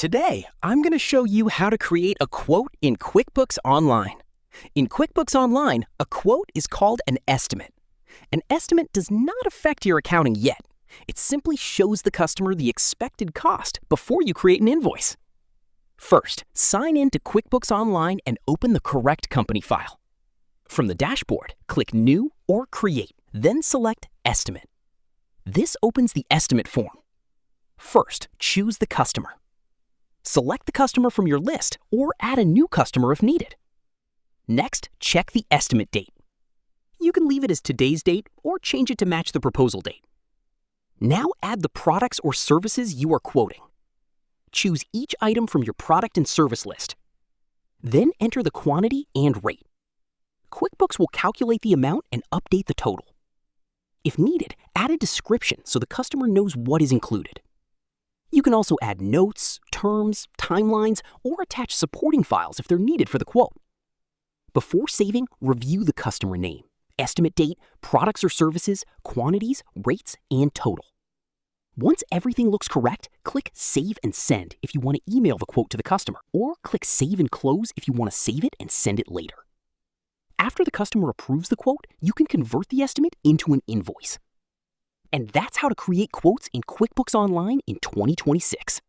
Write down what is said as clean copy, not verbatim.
Today, I'm going to show you how to create a quote in QuickBooks Online. In QuickBooks Online, a quote is called an estimate. An estimate does not affect your accounting yet. It simply shows the customer the expected cost before you create an invoice. First, sign in to QuickBooks Online and open the correct company file. From the dashboard, click New or Create, then select Estimate. This opens the estimate form. First, choose the customer. Select the customer from your list or add a new customer if needed. Next, check the estimate date. You can leave it as today's date or change it to match the proposal date. Now add the products or services you are quoting. Choose each item from your product and service list. Then enter the quantity and rate. QuickBooks will calculate the amount and update the total. If needed, add a description so the customer knows what is included. You can also add notes, terms, timelines, or attach supporting files if they're needed for the quote. Before saving, review the customer name, estimate date, products or services, quantities, rates, and total. Once everything looks correct, click Save and Send if you want to email the quote to the customer, or click Save and Close if you want to save it and send it later. After the customer approves the quote, you can convert the estimate into an invoice. And that's how to create quotes in QuickBooks Online in 2026.